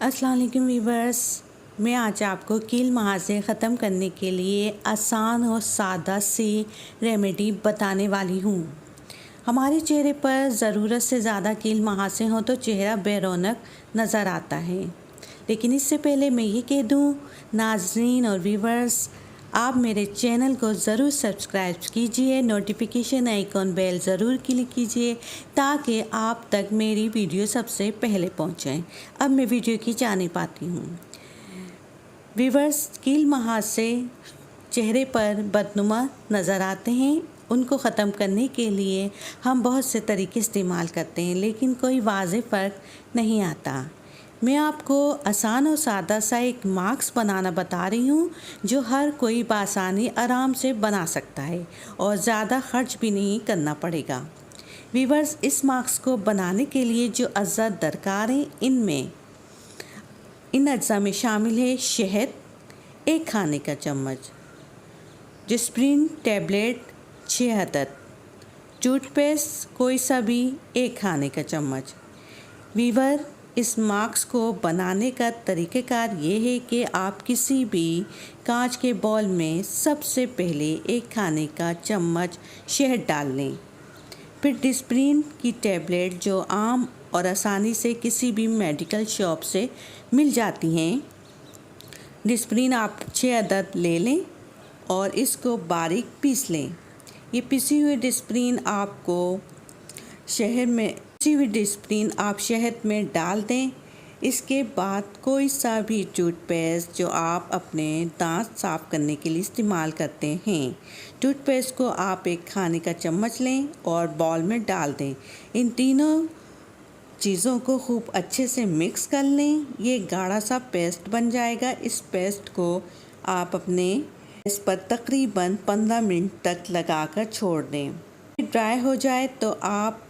अस्सलाम वालेकुम वीवर्स, मैं आज आपको कील महासे ख़त्म करने के लिए आसान और सादा सी रेमेडी बताने वाली हूँ। हमारे चेहरे पर ज़रूरत से ज़्यादा कील महासे हों तो चेहरा बेरौनक नज़र आता है। लेकिन इससे पहले मैं ये कह दूँ नाज़रीन और वीवर्स, आप मेरे चैनल को ज़रूर सब्सक्राइब कीजिए, नोटिफिकेशन आइकॉन बेल ज़रूर क्लिक कीजिए ताकि आप तक मेरी वीडियो सबसे पहले पहुंचे। अब मैं वीडियो की जाने पाती हूँ। वीवर्स, कील महासे चेहरे पर बदनुमा नज़र आते हैं, उनको ख़त्म करने के लिए हम बहुत से तरीके इस्तेमाल करते हैं लेकिन कोई वाज़ेह फ़र्क नहीं आता। मैं आपको आसान और सादा सा एक मास्क बनाना बता रही हूँ जो हर कोई बआसानी आराम से बना सकता है और ज़्यादा खर्च भी नहीं करना पड़ेगा। वीवर्स, इस मास्क को बनाने के लिए जो अज्जा दरकार हैं इन अज्जा में शामिल है शहद 1 खाने का चम्मच, डिस्प्रिन टैबलेट 6 अदद, टूथपेस्ट कोई सा भी 1 खाने का चम्मच। वीवर, इस मास्क को बनाने का तरीक़ेकार ये है कि आप किसी भी कांच के बॉल में सबसे पहले 1 खाने का चम्मच शहद डाल लें। फिर डिस्प्रिन की टैबलेट जो आम और आसानी से किसी भी मेडिकल शॉप से मिल जाती हैं, डिस्प्रिन आप 6 अदद ले लें और इसको बारीक पीस लें। ये पिसी हुई डिस्प्रिन आप शहद में डाल दें। इसके बाद कोई सा भी टूथपेस्ट जो आप अपने दांत साफ़ करने के लिए इस्तेमाल करते हैं, टूथपेस्ट को आप 1 खाने का चम्मच लें और बाउल में डाल दें। इन तीनों चीज़ों को खूब अच्छे से मिक्स कर लें। ये गाढ़ा सा पेस्ट बन जाएगा। इस पेस्ट को आप अपने फेस पर तकरीबन 15 मिनट तक लगाकर छोड़ दें। ड्राई हो जाए तो आप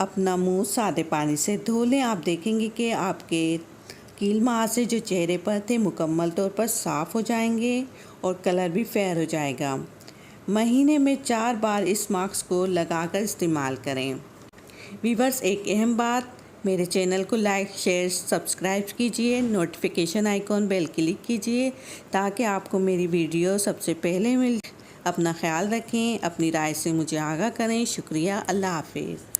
अपना मुंह सादे पानी से धो लें। आप देखेंगे कि आपके कील महासे जो चेहरे पर थे मुकम्मल तौर पर साफ़ हो जाएंगे और कलर भी फेयर हो जाएगा। महीने में 4 बार इस मास्क को लगाकर इस्तेमाल करें। वीवर्स, एक अहम बात, मेरे चैनल को लाइक शेयर सब्सक्राइब कीजिए, नोटिफिकेशन आइकॉन बेल क्लिक कीजिए ताकि आपको मेरी वीडियो सबसे पहले मिल। अपना ख्याल रखें, अपनी राय से मुझे आगाह करें। शुक्रिया। अल्लाह हाफिज़।